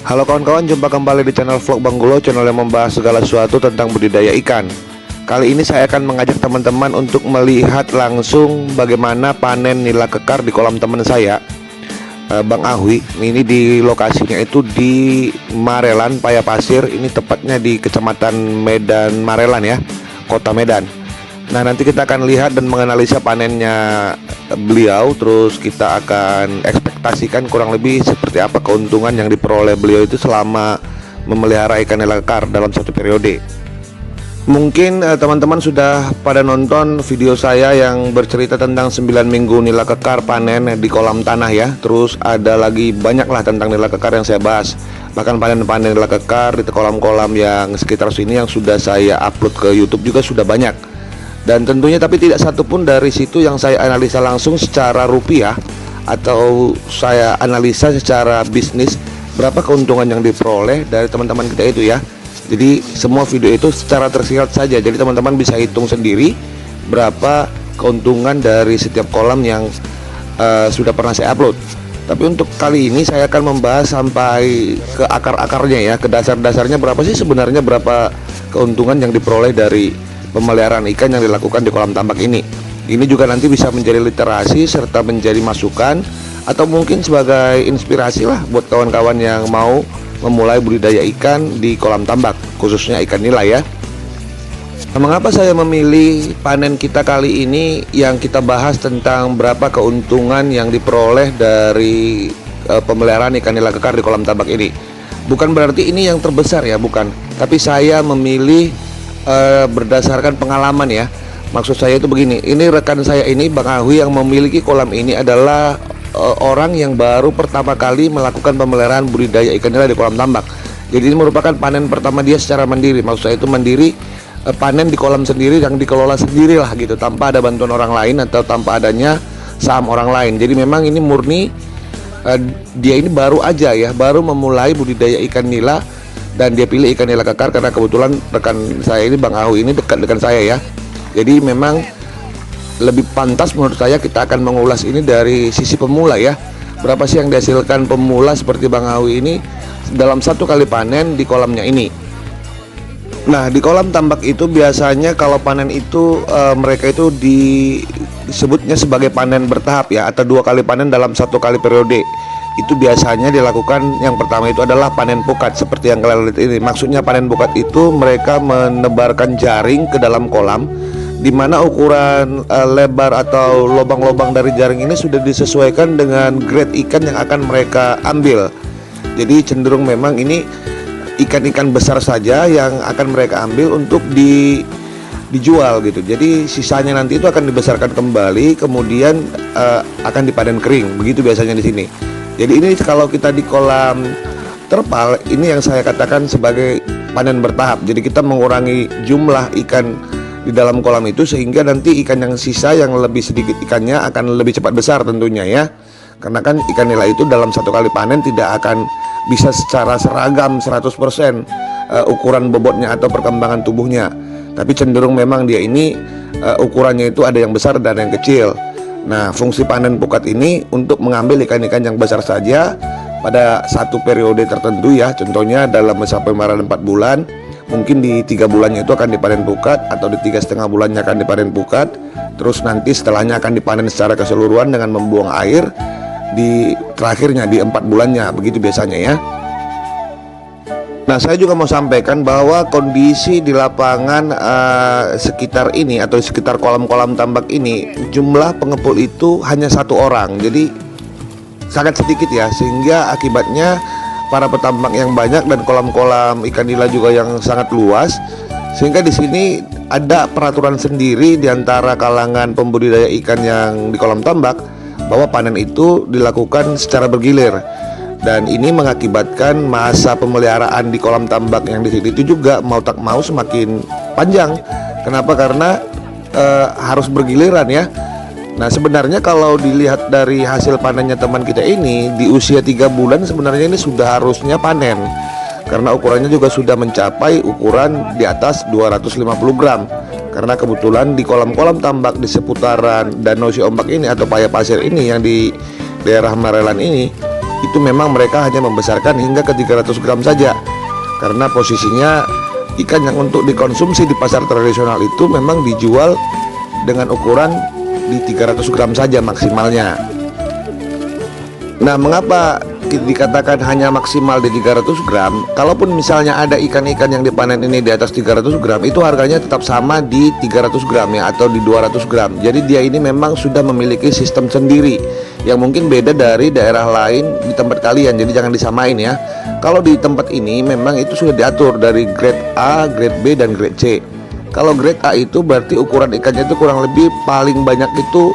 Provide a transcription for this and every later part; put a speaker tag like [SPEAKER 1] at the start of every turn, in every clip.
[SPEAKER 1] Halo kawan-kawan, jumpa kembali di channel vlog Bang Gulo, channel yang membahas segala sesuatu tentang budidaya ikan. Kali ini saya akan mengajak teman-teman untuk melihat langsung bagaimana panen nila kekar di kolam teman saya, Bang Ahwi. Ini di lokasinya itu di Marelan, Payapasir. Ini tepatnya di Kecamatan Medan Marelan ya, Kota Medan. Nah, nanti kita akan lihat dan menganalisa panennya beliau. Terus kita akan ekspektasikan kurang lebih seperti apa keuntungan yang diperoleh beliau itu selama memelihara ikan nila kekar dalam satu periode. Mungkin teman-teman sudah pada nonton video saya yang bercerita tentang 9 minggu nila kekar panen di kolam tanah ya. Terus ada lagi banyaklah tentang nila kekar yang saya bahas. Bahkan panen-panen nila kekar di kolam-kolam yang sekitar sini yang sudah saya upload ke YouTube juga sudah banyak. Dan tentunya tapi tidak satupun dari situ yang saya analisa langsung secara rupiah atau saya analisa secara bisnis berapa keuntungan yang diperoleh dari teman-teman kita itu ya. Jadi semua video itu secara tersirat saja, jadi teman-teman bisa hitung sendiri berapa keuntungan dari setiap kolam yang sudah pernah saya upload. Tapi untuk kali ini saya akan membahas sampai ke akar-akarnya ya, ke dasar-dasarnya berapa sih sebenarnya, berapa keuntungan yang diperoleh dari pemeliharaan ikan yang dilakukan di kolam tambak ini. Ini juga nanti bisa menjadi literasi serta menjadi masukan atau mungkin sebagai inspirasi lah buat kawan-kawan yang mau memulai budidaya ikan di kolam tambak, khususnya ikan nila ya. Nah, mengapa saya memilih panen kita kali ini yang kita bahas tentang berapa keuntungan yang diperoleh dari pemeliharaan ikan nila kekar di kolam tambak ini? Bukan berarti ini yang terbesar ya, bukan. Tapi saya memilih berdasarkan pengalaman ya. Maksud saya itu begini, ini rekan saya ini Bang Ahwi yang memiliki kolam ini adalah orang yang baru pertama kali melakukan pemeliharaan budidaya ikan nila di kolam tambak. Jadi ini merupakan panen pertama dia secara mandiri. Maksud saya itu mandiri, panen di kolam sendiri yang dikelola sendiri lah gitu, tanpa ada bantuan orang lain atau tanpa adanya saham orang lain. Jadi memang ini murni dia ini baru aja ya, baru memulai budidaya ikan nila. Dan dia pilih ikan nila kekar karena kebetulan rekan saya ini Bang Ahwi ini dekat dengan saya ya. Jadi memang lebih pantas menurut saya kita akan mengulas ini dari sisi pemula ya. Berapa sih yang dihasilkan pemula seperti Bang Ahwi ini dalam satu kali panen di kolamnya ini. Nah, di kolam tambak itu biasanya kalau panen itu mereka itu disebutnya sebagai panen bertahap ya, atau 2 kali panen dalam 1 kali periode. Itu biasanya dilakukan, yang pertama itu adalah panen pukat seperti yang kalian lihat ini. Maksudnya panen pukat itu mereka menebarkan jaring ke dalam kolam, di mana ukuran lebar atau lubang-lubang dari jaring ini sudah disesuaikan dengan grade ikan yang akan mereka ambil. Jadi cenderung memang ini ikan-ikan besar saja yang akan mereka ambil untuk dijual gitu. Jadi sisanya nanti itu akan dibesarkan kembali, kemudian akan dipanen kering. Begitu biasanya di sini. Jadi ini kalau kita di kolam terpal, ini yang saya katakan sebagai panen bertahap. Jadi kita mengurangi jumlah ikan di dalam kolam itu sehingga nanti ikan yang sisa yang lebih sedikit ikannya akan lebih cepat besar tentunya ya. Karena kan ikan nila itu dalam 1 kali panen tidak akan bisa secara seragam 100% ukuran bobotnya atau perkembangan tubuhnya. Tapi cenderung memang dia ini ukurannya itu ada yang besar dan yang kecil. Nah, fungsi panen pukat ini untuk mengambil ikan-ikan yang besar saja pada satu periode tertentu ya. Contohnya dalam masa pemeliharaan 4 bulan, mungkin di 3 bulannya itu akan dipanen pukat, atau di 3,5 bulannya akan dipanen pukat. Terus nanti setelahnya akan dipanen secara keseluruhan dengan membuang air di terakhirnya di 4 bulannya, begitu biasanya ya. Nah, saya juga mau sampaikan bahwa kondisi di lapangan sekitar ini atau sekitar kolam-kolam tambak ini, jumlah pengepul itu hanya 1 orang. Jadi sangat sedikit ya, sehingga akibatnya para petambak yang banyak dan kolam-kolam ikan nila juga yang sangat luas, sehingga di sini ada peraturan sendiri di antara kalangan pembudidaya ikan yang di kolam tambak bahwa panen itu dilakukan secara bergilir. Dan ini mengakibatkan masa pemeliharaan di kolam tambak yang di sini itu juga mau tak mau semakin panjang. Kenapa? Karena harus bergiliran ya. Nah, sebenarnya kalau dilihat dari hasil panennya teman kita ini, di usia 3 bulan sebenarnya ini sudah harusnya panen. Karena ukurannya juga sudah mencapai ukuran di atas 250 gram. Karena kebetulan di kolam-kolam tambak di seputaran Danau Si Ombak ini atau Payapasir ini yang di daerah Marelan ini, itu memang mereka hanya membesarkan hingga ke 300 gram saja. Karena posisinya ikan yang untuk dikonsumsi di pasar tradisional itu memang dijual dengan ukuran di 300 gram saja maksimalnya. Nah, mengapa dikatakan hanya maksimal di 300 gram? Kalaupun misalnya ada ikan-ikan yang dipanen ini di atas 300 gram, itu harganya tetap sama di 300 gram ya, atau di 200 gram. Jadi dia ini memang sudah memiliki sistem sendiri yang mungkin beda dari daerah lain di tempat kalian. Jadi jangan disamain ya. Kalau di tempat ini memang itu sudah diatur dari grade A, grade B, dan grade C. Kalau grade A itu berarti ukuran ikannya itu kurang lebih paling banyak itu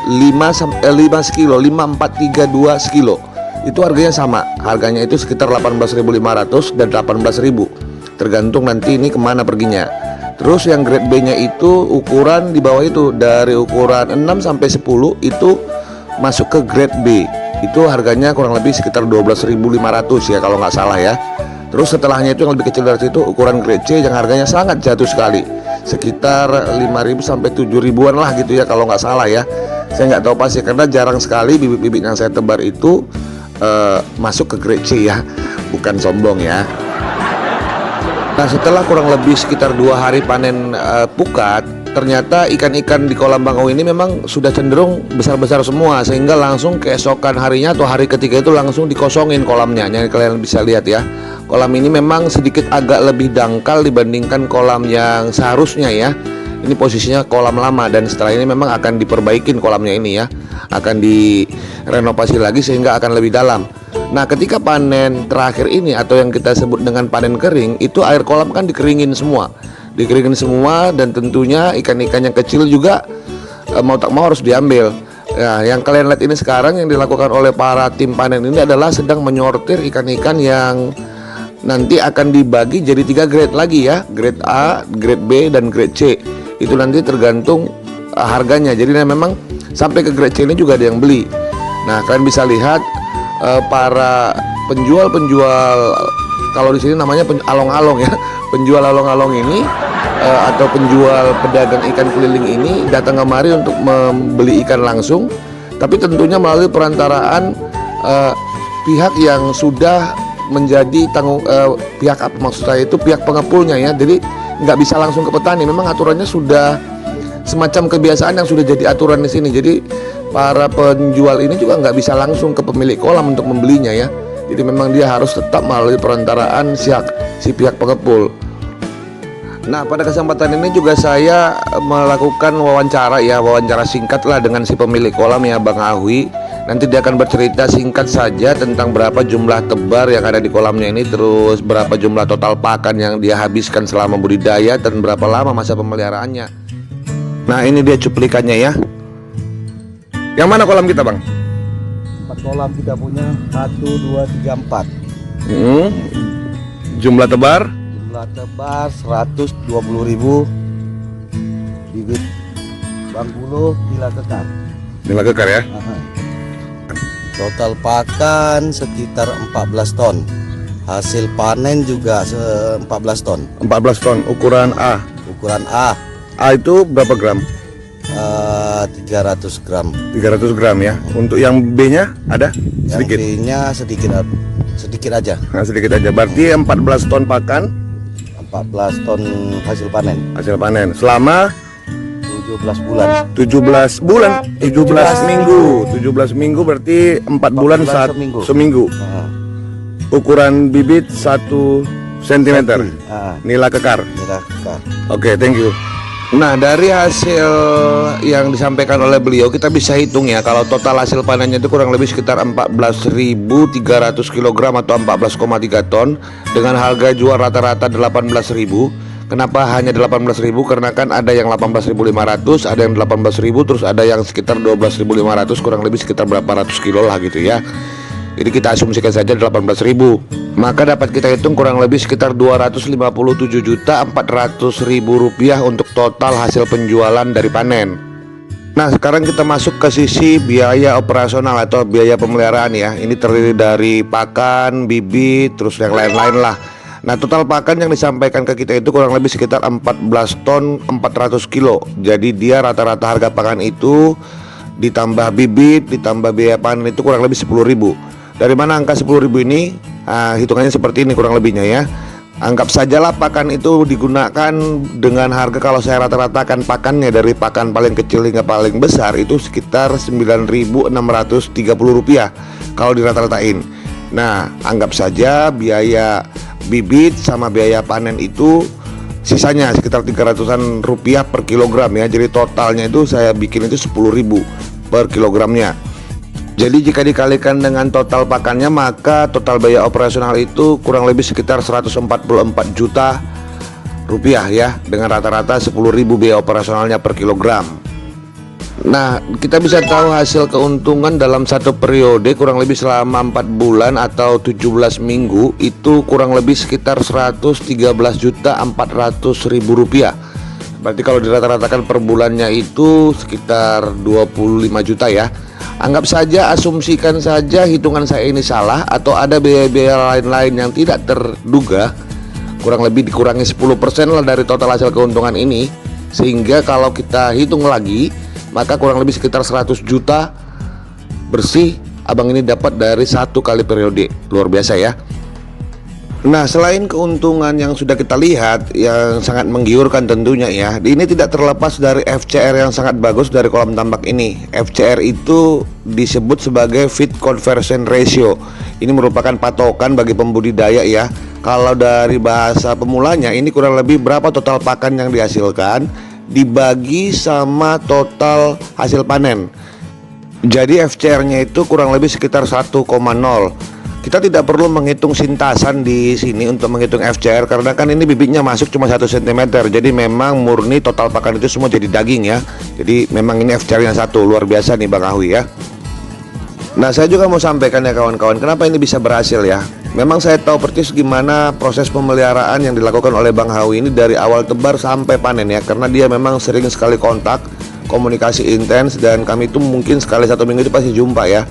[SPEAKER 1] 5 sekilo, 5432 sekilo. Itu harganya sama. Harganya itu sekitar 18.500 dan 18.000, tergantung nanti ini kemana perginya. Terus yang grade B nya itu ukuran di bawah itu, dari ukuran 6 sampai 10 itu masuk ke grade B. Itu harganya kurang lebih sekitar 12.500 ya kalau nggak salah ya. Terus setelahnya itu yang lebih kecil dari situ ukuran grade C yang harganya sangat jatuh sekali, sekitar 5.000 sampai 7.000-an lah gitu ya kalau nggak salah ya. Saya nggak tahu pasti karena jarang sekali bibit-bibit yang saya tebar itu masuk ke grade C ya, bukan sombong ya. Nah, setelah kurang lebih sekitar 2 hari panen pukat, ternyata ikan-ikan di kolam Bang Au ini memang sudah cenderung besar-besar semua, sehingga langsung keesokan harinya atau hari ketiga itu langsung dikosongin kolamnya. Yang kalian bisa lihat ya, kolam ini memang sedikit agak lebih dangkal dibandingkan kolam yang seharusnya ya. Ini posisinya kolam lama dan setelah ini memang akan diperbaikin kolamnya ini ya, akan direnovasi lagi sehingga akan lebih dalam. Nah, ketika panen terakhir ini atau yang kita sebut dengan panen kering, itu air kolam kan dikeringin semua dan tentunya ikan-ikan yang kecil juga mau tak mau harus diambil. Nah, yang kalian lihat ini sekarang yang dilakukan oleh para tim panen ini adalah sedang menyortir ikan-ikan yang nanti akan dibagi jadi 3 grade lagi ya, grade A, grade B, dan grade C. Itu nanti tergantung harganya. Jadi memang sampai ke grade C ini juga ada yang beli. Nah, kalian bisa lihat para penjual-penjual, kalau di sini namanya along-along ya, penjual along-along ini atau penjual pedagang ikan keliling ini datang kemari untuk membeli ikan langsung, tapi tentunya melalui perantaraan pihak yang sudah menjadi pihak apa maksud saya itu pihak pengepulnya ya. Jadi nggak bisa langsung ke petani, memang aturannya sudah semacam kebiasaan yang sudah jadi aturan di sini. Jadi para penjual ini juga nggak bisa langsung ke pemilik kolam untuk membelinya ya. Jadi memang dia harus tetap melalui perantaraan si pihak pengepul. Nah, pada kesempatan ini juga saya melakukan wawancara singkat lah dengan si pemilik kolam ya, Bang Ahwi. Nanti dia akan bercerita singkat saja tentang berapa jumlah tebar yang ada di kolamnya ini, terus berapa jumlah total pakan yang dia habiskan selama budidaya, dan berapa lama masa pemeliharaannya. Nah, ini dia cuplikannya ya. Yang mana kolam kita, Bang?
[SPEAKER 2] 4 kolam kita punya, 1, 2, 3, 4.
[SPEAKER 1] Jumlah tebar?
[SPEAKER 2] Jumlah tebar 120.000. Bibit Bangkulo Nila Kekar.
[SPEAKER 1] Nila Kekar ya?
[SPEAKER 2] Total pakan sekitar 14 ton. Hasil panen juga 14 ton.
[SPEAKER 1] 14 ton, ukuran A.
[SPEAKER 2] Ukuran A.
[SPEAKER 1] A itu berapa gram?
[SPEAKER 2] 300 gram.
[SPEAKER 1] 300 gram ya. Untuk yang B-nya ada? Sedikit.
[SPEAKER 2] Yang B-nya sedikit aja.
[SPEAKER 1] Nah, sedikit aja. Berarti 14 ton pakan,
[SPEAKER 2] 14 ton hasil panen.
[SPEAKER 1] hasil panen selama
[SPEAKER 2] 17 bulan.
[SPEAKER 1] 17 bulan, 17 minggu. 17 minggu berarti 4 bulan seminggu. Ukuran bibit 1 cm. Nila Kekar.
[SPEAKER 2] Nila Kekar.
[SPEAKER 1] Oke, thank you. Nah, dari hasil yang disampaikan oleh beliau kita bisa hitung ya, kalau total hasil panennya itu kurang lebih sekitar 14.300 kg atau 14,3 ton dengan harga jual rata-rata 18.000. Kenapa hanya 18.000? Karena kan ada yang 18.500, ada yang 18.000, terus ada yang sekitar 12.500, kurang lebih sekitar berapa ratus kilo lah gitu ya. Jadi kita asumsikan saja 18.000. Maka dapat kita hitung kurang lebih sekitar 257.400.000 rupiah untuk total hasil penjualan dari panen. Nah, sekarang kita masuk ke sisi biaya operasional atau biaya pemeliharaan ya. Ini terdiri dari pakan, bibit, terus yang lain-lain lah. Nah, total pakan yang disampaikan ke kita itu kurang lebih sekitar 14 ton 400 kilo. Jadi dia rata-rata harga pakan itu ditambah bibit, ditambah biaya panen itu kurang lebih 10.000. Dari mana angka 10.000 ini? Hitungannya seperti ini kurang lebihnya ya. Anggap sajalah pakan itu digunakan dengan harga, kalau saya rata-ratakan pakannya dari pakan paling kecil hingga paling besar itu sekitar Rp9.630 kalau dirata-ratain. Nah, anggap saja biaya bibit sama biaya panen itu sisanya sekitar Rp300-an per kilogram ya. Jadi totalnya itu saya bikin itu 10.000 per kilogramnya. Jadi jika dikalikan dengan total pakannya, maka total biaya operasional itu kurang lebih sekitar 144 juta rupiah ya, dengan rata-rata 10.000 biaya operasionalnya per kilogram. Nah, kita bisa tahu hasil keuntungan dalam satu periode kurang lebih selama 4 bulan atau 17 minggu itu kurang lebih sekitar 113.400.000 rupiah. Berarti kalau dirata-ratakan per bulannya itu sekitar 25 juta ya. Anggap saja, asumsikan saja hitungan saya ini salah atau ada biaya-biaya lain-lain yang tidak terduga, kurang lebih dikurangi 10% lah dari total hasil keuntungan ini. Sehingga kalau kita hitung lagi, maka kurang lebih sekitar 100 juta bersih abang ini dapat dari satu kali periode. Luar biasa ya. Nah, selain keuntungan yang sudah kita lihat yang sangat menggiurkan tentunya ya, ini tidak terlepas dari FCR yang sangat bagus dari kolam tambak ini. FCR itu disebut sebagai feed conversion ratio. Ini merupakan patokan bagi pembudidaya ya. Kalau dari bahasa pemulanya, ini kurang lebih berapa total pakan yang dihasilkan dibagi sama total hasil panen. Jadi FCR-nya itu kurang lebih sekitar 1,0. Kita tidak perlu menghitung sintasan di sini untuk menghitung FCR karena kan ini bibitnya masuk cuma 1 cm. Jadi memang murni total pakan itu semua jadi daging ya. Jadi memang ini FCR-nya 1. Luar biasa nih Bang Awi ya. Nah, saya juga mau sampaikan ya kawan-kawan, kenapa ini bisa berhasil ya. Memang saya tahu persis gimana proses pemeliharaan yang dilakukan oleh Bang Awi ini dari awal tebar sampai panen ya. Karena dia memang sering sekali kontak, komunikasi intens, dan kami itu mungkin sekali 1 minggu itu pasti jumpa ya.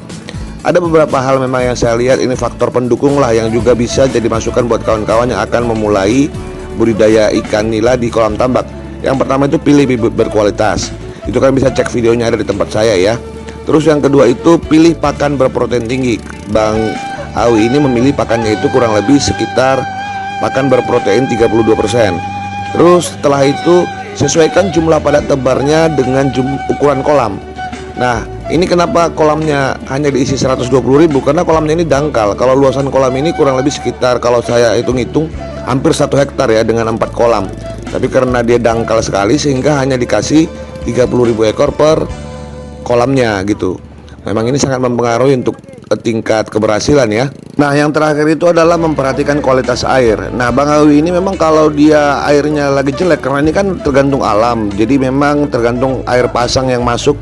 [SPEAKER 1] Ada beberapa hal memang yang saya lihat ini faktor pendukung lah yang juga bisa jadi masukan buat kawan-kawan yang akan memulai budidaya ikan nila di kolam tambak. Yang pertama itu pilih bibit berkualitas. Itu kan bisa cek videonya ada di tempat saya ya. Terus yang kedua itu pilih pakan berprotein tinggi. Bang Awi ini memilih pakannya itu kurang lebih sekitar pakan berprotein 32%. Terus setelah itu sesuaikan jumlah padat tebarnya dengan ukuran kolam. Nah, ini kenapa kolamnya hanya diisi 120.000? Karena kolamnya ini dangkal. Kalau luasan kolam ini kurang lebih sekitar, kalau saya hitung-hitung, hampir 1 hektar ya dengan 4 kolam. Tapi karena dia dangkal sekali sehingga hanya dikasih 30.000 ekor per kolamnya gitu. Memang ini sangat mempengaruhi untuk tingkat keberhasilan ya. Nah, yang terakhir itu adalah memperhatikan kualitas air. Nah, Bang Awi ini memang kalau dia airnya lagi jelek, karena ini kan tergantung alam. Jadi memang tergantung air pasang yang masuk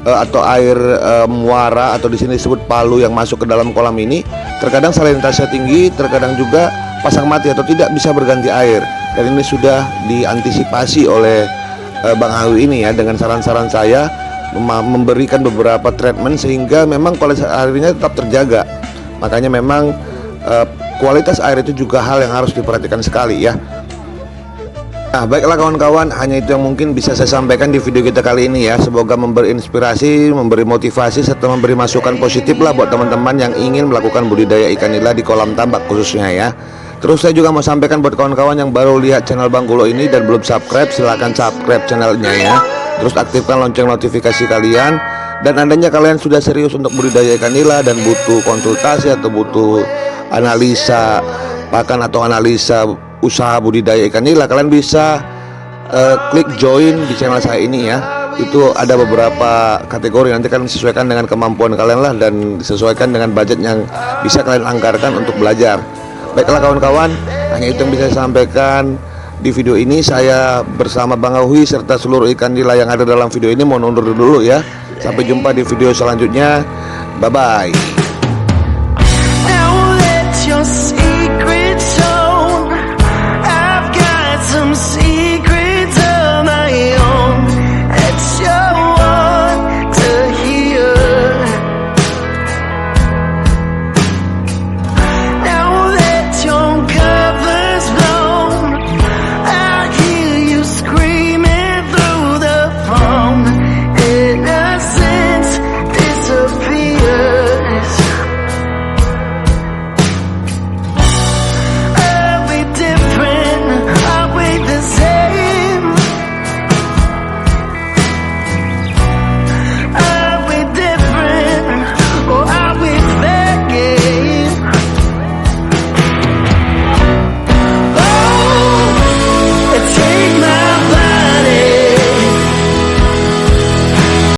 [SPEAKER 1] atau air muara atau di sini disebut palu yang masuk ke dalam kolam ini, terkadang salinitasnya tinggi, terkadang juga pasang mati atau tidak bisa berganti air. Dan ini sudah diantisipasi oleh Bang Awi ini ya, dengan saran-saran saya memberikan beberapa treatment sehingga memang kualitas airnya tetap terjaga. Makanya memang kualitas air itu juga hal yang harus diperhatikan sekali ya. Nah, baiklah kawan-kawan, hanya itu yang mungkin bisa saya sampaikan di video kita kali ini ya. Semoga memberi inspirasi, memberi motivasi, serta memberi masukan positif lah buat teman-teman yang ingin melakukan budidaya ikan nila di kolam tambak khususnya ya. Terus saya juga mau sampaikan buat kawan-kawan yang baru lihat channel Bang Gulo ini dan belum subscribe, silahkan subscribe channelnya ya. Terus aktifkan lonceng notifikasi kalian. Dan andainya kalian sudah serius untuk budidaya ikan nila dan butuh konsultasi atau butuh analisa pakan atau analisa usaha budidaya ikan nila, kalian bisa klik join di channel saya ini ya. Itu ada beberapa kategori, nanti kalian sesuaikan dengan kemampuan kalian lah dan disesuaikan dengan budget yang bisa kalian anggarkan untuk belajar. Baiklah kawan-kawan, hanya itu yang bisa saya sampaikan di video ini. Saya bersama Bang Awi serta seluruh ikan nila yang ada dalam video ini mohon undur dulu ya. Sampai jumpa di video selanjutnya. Bye bye.